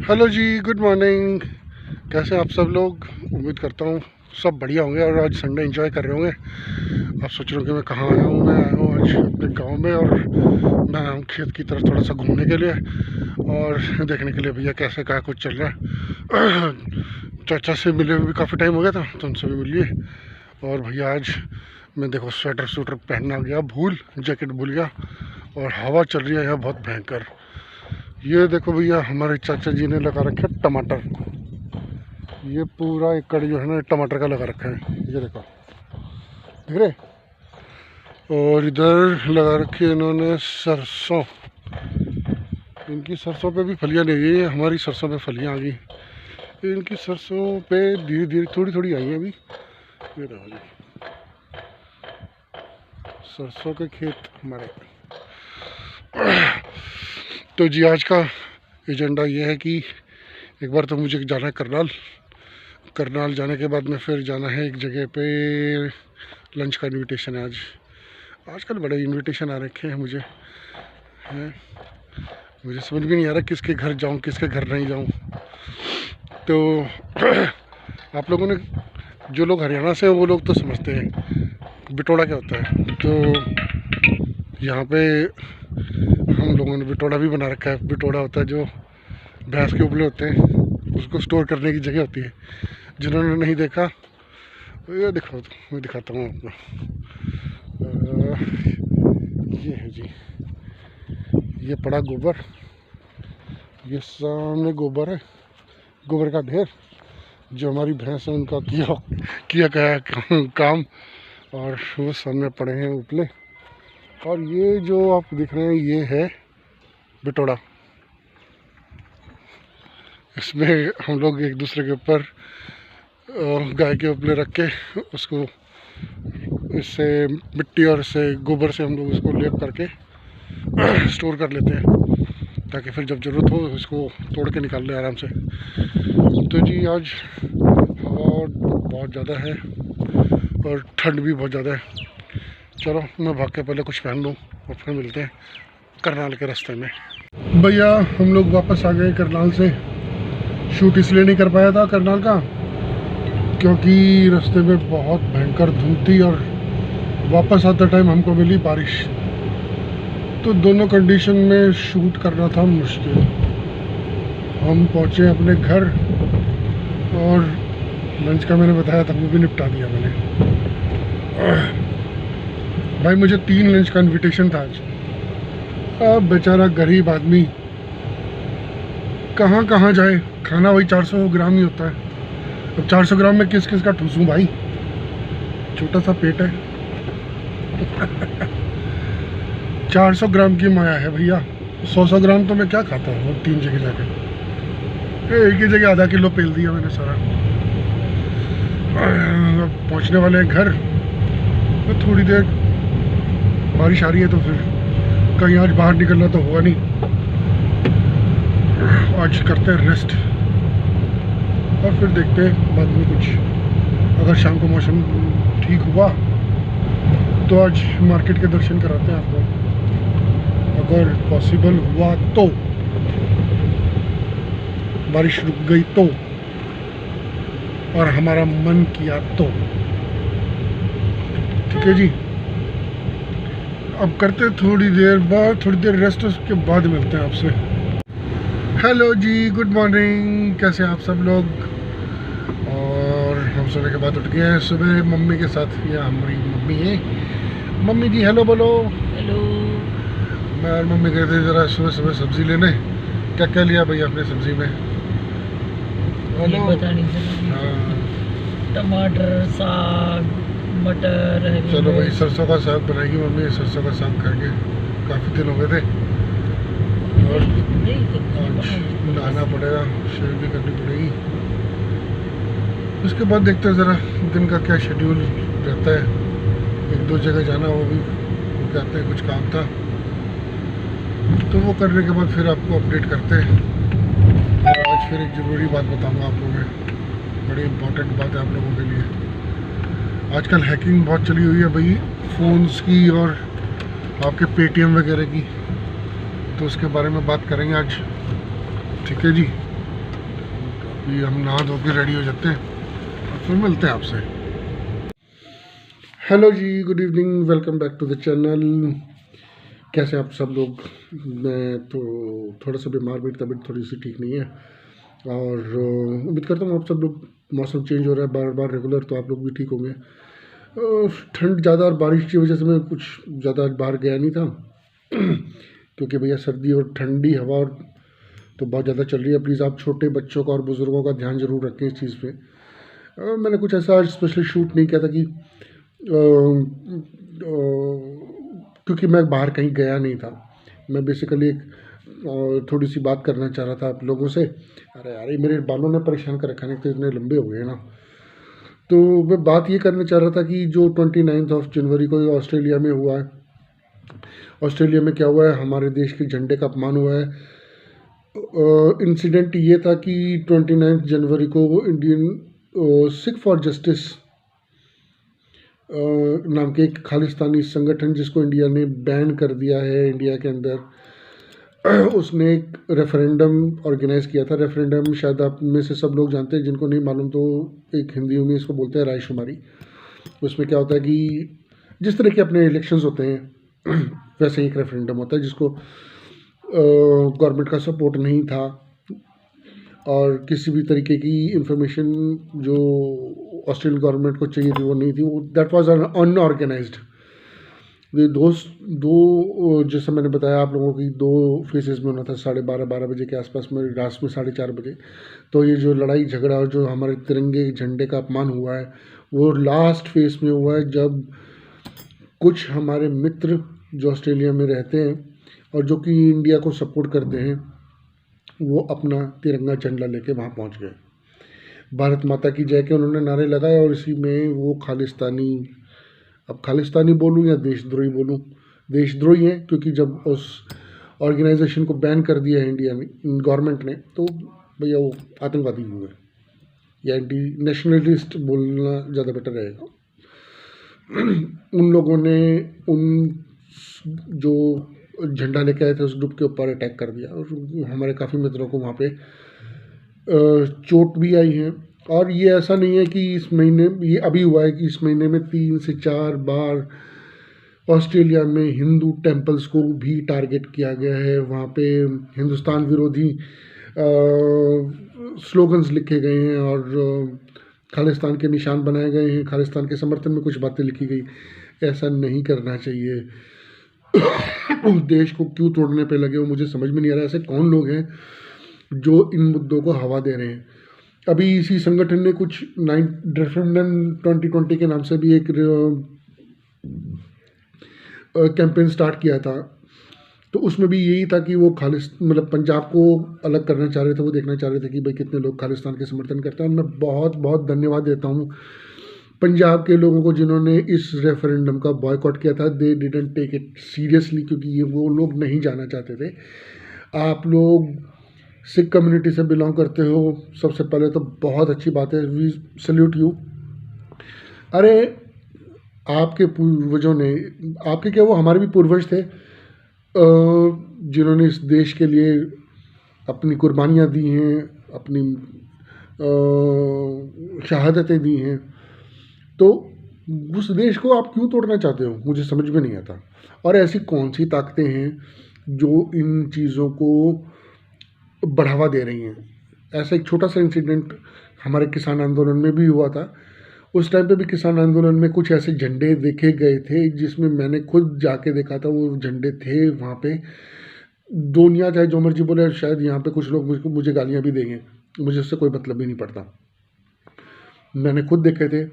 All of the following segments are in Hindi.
हेलो जी, गुड मॉर्निंग। कैसे हैं आप सब लोग? उम्मीद करता हूँ सब बढ़िया होंगे और आज संडे एंजॉय कर रहे होंगे। आप सोच रहे हो कि मैं कहाँ आया हूँ? मैं आया हूँ आज अपने गांव में और मैं आया हूँ खेत की तरफ थोड़ा सा घूमने के लिए और देखने के लिए भैया कैसे क्या कुछ चल रहा है। चाचा से मिले हुए भी काफ़ी टाइम हो गया था तो उनसे भी मिलिए। और भैया आज मैं देखो स्वेटर पहनना गया भूल, जैकेट भूल गया और हवा चल रही है यहाँ बहुत भयंकर। ये देखो भैया हमारे चाचा जी ने लगा रखे टमाटर। ये पूरा एकड़ जो है ना टमाटर का लगा रखा है, ये देखो देख रहे। और इधर लगा रखी है इन्होंने सरसों। इनकी सरसों पे भी फलियां नहीं आई है, हमारी सरसों पे फलियां आ गई। इनकी सरसों पे धीरे धीरे थोड़ी थोड़ी आई है अभी। ये देखो जी सरसों के खेत हमारे। तो जी आज का एजेंडा ये है कि एक बार तो मुझे जाना है करनाल जाने के बाद में फिर जाना है एक जगह पे। लंच का इनविटेशन है आज। आजकल बड़े इनविटेशन आ रखे हैं मुझे समझ भी नहीं आ रहा किसके घर जाऊं किसके घर नहीं जाऊं। तो आप लोगों ने, जो लोग हरियाणा से हैं वो लोग तो समझते हैं बिटोड़ा क्या होता है। तो यहाँ पे हम लोगों ने बिटोड़ा भी बना रखा है। बिटोड़ा होता है जो भैंस के उपले होते हैं, उसको स्टोर करने की जगह होती है। जिन्होंने नहीं देखा ये दिखाओ, मैं दिखाता हूँ आपको। ये है जी, ये पड़ा गोबर, ये सामने गोबर है, गोबर का ढेर जो हमारी भैंस है उनका किया गया काम। और वो सामने पड़े हैं उपले। और ये जो आप दिख रहे हैं ये है बिटोड़ा। इसमें हम लोग एक दूसरे के ऊपर गाय के उपले रख के उसको इससे मिट्टी और इससे गोबर से हम लोग उसको लेप करके स्टोर कर लेते हैं ताकि फिर जब ज़रूरत हो इसको तोड़ के निकाल लें आराम से। तो जी आज हवा बहुत ज़्यादा है और ठंड भी बहुत ज़्यादा है। चलो मैं भाग के पहले कुछ पहन लूँ और फिर मिलते हैं करनाल के रास्ते में। भैया हम लोग वापस आ गए करनाल से। शूट इसलिए नहीं कर पाया था करनाल का क्योंकि रास्ते में बहुत भयंकर धुंध थी और वापस आते टाइम हमको मिली बारिश। तो दोनों कंडीशन में शूट करना था मुश्किल। हम पहुँचे अपने घर और लंच का मैंने बताया था वो भी निपटा दिया मैंने। भाई मुझे 3 लंच का इन्विटेशन था आज। अब बेचारा गरीब आदमी कहाँ जाए, खाना वही 400 ग्राम ही होता है। अब 400 ग्राम में किस किस का ठूसूं भाई, छोटा सा पेट है। 400 ग्राम की माया है भैया। 100 ग्राम तो मैं क्या खाता हूँ। 3 जगह जाकर एक ही जगह आधा किलो पेल दिया मैंने सारा। अब पहुँचने वाले हैं घर। तो थोड़ी देर बारिश आ रही है तो फिर कहीं आज बाहर निकलना तो होगा नहीं। आज करते हैं रेस्ट और फिर देखते हैं बाद में कुछ। अगर शाम को मौसम ठीक हुआ तो आज मार्केट के दर्शन कराते हैं आपको, अगर पॉसिबल हुआ तो। बारिश रुक गई तो और हमारा मन किया तो। ठीक है जी, अब करते थोड़ी देर रेस्ट, उसके बाद मिलते हैं आपसे। हेलो जी, गुड मॉर्निंग। कैसे आप सब लोग? और हम सुबह के बाद उठ गए हैं सुबह मम्मी के साथ। ये हमारी मम्मी है। मम्मी जी हेलो बोलो। हेलो। मैं और मम्मी गए थे ज़रा सुबह सब्ज़ी लेने। क्या क्या लिया भैया अपने सब्ज़ी में? हेलो। हाँ टमाटर, साग, मटर। चलो भाई सरसों का साग बनाएगी मम्मी। सरसों का साग करके काफ़ी दिन हो गए थे और आज नहाना पड़ेगा, शेव भी करनी पड़ेगी। उसके बाद देखते हैं ज़रा दिन का क्या शेड्यूल रहता है। 1-2 जगह जाना, वो भी कहते हैं कुछ काम था तो वो करने के बाद फिर आपको अपडेट करते हैं। और आज फिर एक ज़रूरी बात बताऊंगा आप लोगों में, बड़ी इम्पोर्टेंट बात है आप लोगों के लिए। आजकल हैकिंग बहुत चली हुई है भाई, फ़ोन्स की और आपके पेटीएम वगैरह की। तो उसके बारे में बात करेंगे आज। ठीक है जी। कि हम नहा धो के रेडी हो जाते हैं और फिर मिलते हैं आपसे। हेलो जी, good evening, welcome back to the channel. कैसे आप सब लोग? मैं तो थोड़ा सा बीमार, मेरी तबीयत थोड़ी सी ठीक नहीं है और उम्मीद करता हूँ आप सब लोग, मौसम चेंज हो रहा है बार बार रेगुलर, तो आप लोग भी ठीक होंगे। ठंड ज़्यादा और बारिश की वजह से मैं कुछ ज़्यादा बाहर गया नहीं था क्योंकि भैया सर्दी और ठंडी हवा और तो बहुत ज़्यादा चल रही है। प्लीज़ आप छोटे बच्चों का और बुज़ुर्गों का ध्यान ज़रूर रखें इस चीज़ पे। मैंने कुछ ऐसा आज स्पेशली शूट नहीं किया था कि क्योंकि मैं बाहर कहीं गया नहीं था। मैं बेसिकली एक थोड़ी सी बात करना चाह रहा था आप लोगों से। अरे यार, ये मेरे बालों ने परेशान कर रखा है, तो इतने लंबे हो गए ना। तो मैं बात ये करना चाह रहा था कि जो 29 जनवरी को ऑस्ट्रेलिया में हुआ है, ऑस्ट्रेलिया में क्या हुआ है, हमारे देश के झंडे का अपमान हुआ है। इंसिडेंट ये था कि 29 जनवरी को इंडियन सिख फॉर जस्टिस नाम के एक खालिस्तानी संगठन, जिसको इंडिया ने बैन कर दिया है इंडिया के अंदर, उसने एक रेफरेंडम ऑर्गेनाइज किया था। रेफरेंडम शायद आप में से सब लोग जानते हैं, जिनको नहीं मालूम तो एक हिंदी में इसको बोलते हैं रायशुमारी। उसमें क्या होता है कि जिस तरह के अपने इलेक्शंस होते हैं वैसे ही एक रेफरेंडम होता है, जिसको गवर्नमेंट का सपोर्ट नहीं था और किसी भी तरीके की इंफॉर्मेशन जो ऑस्ट्रेलियन गवर्नमेंट को चाहिए थी वो नहीं थी। वो दैट वाज अनऑर्गेनाइज्ड। ये दो जैसे मैंने बताया आप लोगों की, दो फेजेस में होना था। 12:30 बजे के आसपास में, रात में 4:30 बजे। तो ये जो लड़ाई झगड़ा और जो हमारे तिरंगे झंडे का अपमान हुआ है, वो लास्ट फेज में हुआ है, जब कुछ हमारे मित्र जो ऑस्ट्रेलिया में रहते हैं और जो कि इंडिया को सपोर्ट करते हैं, वो अपना तिरंगा झंडा लेके वहाँ पहुँच गए। भारत माता की जय के उन्होंने नारे लगाए और इसी में वो खालिस्तानी, अब खालिस्तानी बोलूँ या देशद्रोही बोलूँ, देशद्रोही हैं, क्योंकि जब उस ऑर्गेनाइजेशन को बैन कर दिया है इंडिया ने, गवर्नमेंट ने, तो भैया वो आतंकवादी हुए या एंटी नेशनलिस्ट बोलना ज़्यादा बेटर रहेगा। उन लोगों ने उन जो झंडा लेके आए थे उस ग्रुप के ऊपर अटैक कर दिया और हमारे काफ़ी मित्रों को वहाँ पे चोट भी आई है। और ये ऐसा नहीं है कि इस महीने, ये अभी हुआ है कि इस महीने में 3 से 4 बार ऑस्ट्रेलिया में हिंदू टेम्पल्स को भी टारगेट किया गया है। वहाँ पे हिंदुस्तान विरोधी स्लोगन्स लिखे गए हैं और खालिस्तान के निशान बनाए गए हैं। खालिस्तान के समर्थन में कुछ बातें लिखी गई। ऐसा नहीं करना चाहिए। देश को क्यों तोड़ने पे लगे हो मुझे समझ में नहीं आ रहा है। ऐसे कौन लोग हैं जो इन मुद्दों को हवा दे रहे हैं? अभी इसी संगठन ने कुछ रेफरेंडम 2020 के नाम से भी एक कैंपेन स्टार्ट किया था। तो उसमें भी यही था कि वो मतलब पंजाब को अलग करना चाह रहे थे। वो देखना चाह रहे थे कि भाई कितने लोग खालिस्तान के समर्थन करते हैं। और मैं बहुत बहुत धन्यवाद देता हूँ पंजाब के लोगों को जिन्होंने इस रेफरेंडम का बॉयकॉट किया था। They didn't take it seriously, क्योंकि ये वो लोग नहीं जाना चाहते थे। आप लोग सिख कम्युनिटी से बिलोंग करते हो, सबसे पहले तो बहुत अच्छी बात है, वी सल्यूट यू। अरे आपके पूर्वजों ने, आपके क्या, वो हमारे भी पूर्वज थे जिन्होंने इस देश के लिए अपनी कुर्बानियाँ दी हैं, अपनी शहादतें दी हैं। तो उस देश को आप क्यों तोड़ना चाहते हो मुझे समझ में नहीं आता। और ऐसी कौन सी ताकतें हैं जो इन चीज़ों को बढ़ावा दे रही हैं? ऐसा एक छोटा सा इंसिडेंट हमारे किसान आंदोलन में भी हुआ था। उस टाइम पे भी किसान आंदोलन में कुछ ऐसे झंडे देखे गए थे जिसमें मैंने खुद जाके देखा था। वो झंडे थे वहाँ पे। दुनिया चाहे जो मर्जी बोले, शायद यहाँ पे कुछ लोग मुझे गालियाँ भी देंगे, मुझे उससे कोई मतलब ही नहीं पड़ता। मैंने खुद देखे थे।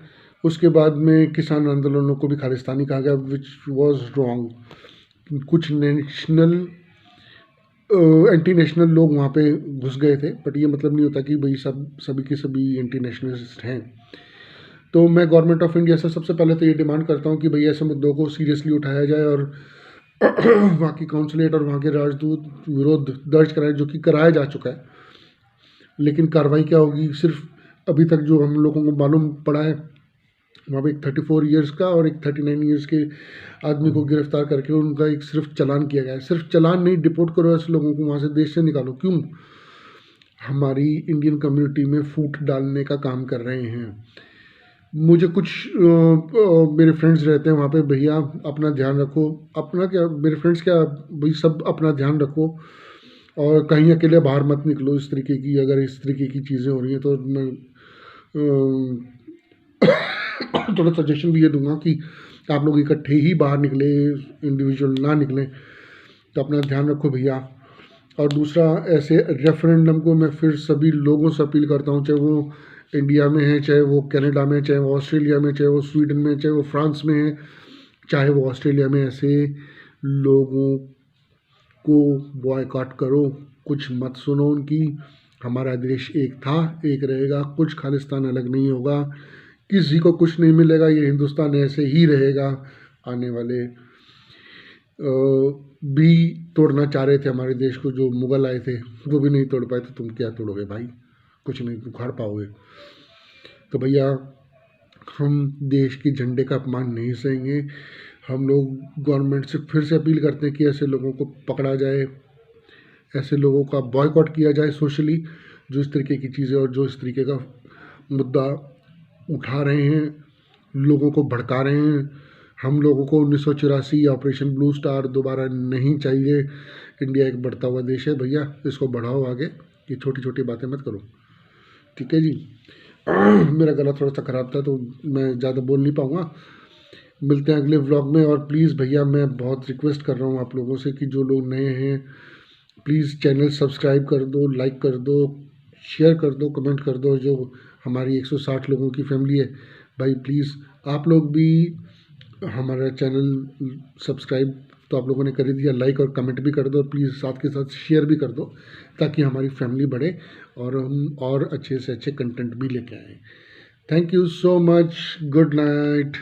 उसके बाद में किसान आंदोलनों को भी खालिस्तानी कहा गया, विच वॉज रॉन्ग। कुछ एंटी नेशनल लोग वहाँ पे घुस गए थे, बट ये मतलब नहीं होता कि भाई सभी के सभी एंटी नेशनलिस्ट हैं। तो मैं गवर्नमेंट ऑफ इंडिया से सबसे पहले तो ये डिमांड करता हूँ कि भाई ऐसे मुद्दों को सीरियसली उठाया जाए और वहाँ की काउंसलेट और वहाँ के राजदूत विरोध दर्ज कराए, जो कि कराया जा चुका है। लेकिन कार्रवाई क्या होगी? सिर्फ अभी तक जो हम लोगों को मालूम पड़ा है, वहाँ पे एक 34 ईयर्स का और एक 39 ईयर्स के आदमी को गिरफ्तार करके उनका एक सिर्फ चालान किया गया है। सिर्फ चालान नहीं, डिपोर्ट करो ऐसे लोगों को, वहाँ से देश से निकालो। क्यों? हमारी इंडियन कम्युनिटी में फूट डालने का काम कर रहे हैं। मुझे कुछ मेरे फ्रेंड्स रहते हैं वहाँ पे, भैया अपना ध्यान रखो, अपना क्या मेरे फ्रेंड्स क्या भाई, सब अपना ध्यान रखो और कहीं अकेले बाहर मत निकलो। इस तरीके की अगर इस तरीके की चीज़ें हो रही हैं तो मैं थोड़ा सजेशन भी ये दूंगा कि आप लोग इकट्ठे ही बाहर निकले, इंडिविजुअल ना निकलें। तो अपना ध्यान रखो भैया। और दूसरा, ऐसे रेफरेंडम को मैं फिर सभी लोगों से अपील करता हूँ, चाहे वो इंडिया में है, चाहे वो कनाडा में, चाहे वो ऑस्ट्रेलिया में, चाहे वो स्वीडन में, चाहे वो फ्रांस में है, चाहे वो ऑस्ट्रेलिया में, ऐसे लोगों को बॉयकॉट करो। कुछ मत सुनो उनकी। हमारा देश एक था, एक रहेगा, कुछ खालिस्तान अलग नहीं होगा, किसी को कुछ नहीं मिलेगा, ये हिंदुस्तान ऐसे ही रहेगा। आने वाले भी तोड़ना चाह रहे थे हमारे देश को, जो मुग़ल आए थे वो भी नहीं तोड़ पाए, तो तुम क्या तोड़ोगे भाई, कुछ नहीं उखाड़ पाओगे। तो भैया हम देश के झंडे का अपमान नहीं सहेंगे। हम लोग गवर्नमेंट से फिर से अपील करते हैं कि ऐसे लोगों को पकड़ा जाए, ऐसे लोगों का बॉयकॉट किया जाए सोशली, जो इस तरीके की चीज़ें और जो इस तरीके का मुद्दा उठा रहे हैं, लोगों को भड़का रहे हैं। हम लोगों को 1984 ऑपरेशन ब्लू स्टार दोबारा नहीं चाहिए। इंडिया एक बढ़ता हुआ देश है भैया, इसको बढ़ाओ आगे, ये छोटी छोटी बातें मत करो, ठीक है जी। मेरा गला थोड़ा सा ख़राब था तो मैं ज़्यादा बोल नहीं पाऊँगा। मिलते हैं अगले व्लॉग में। और प्लीज़ भैया मैं बहुत रिक्वेस्ट कर रहा हूँ आप लोगों से कि जो लोग नए हैं प्लीज़ चैनल सब्सक्राइब कर दो, लाइक कर दो, शेयर कर दो, कमेंट कर दो। जो हमारी 160 लोगों की फैमिली है भाई, प्लीज़ आप लोग भी हमारा चैनल सब्सक्राइब तो आप लोगों ने कर ही दिया, लाइक और कमेंट भी कर दो, प्लीज़ साथ के साथ शेयर भी कर दो, ताकि हमारी फैमिली बढ़े और हम और अच्छे से अच्छे कंटेंट भी लेके आएँ। Thank you so much, good night.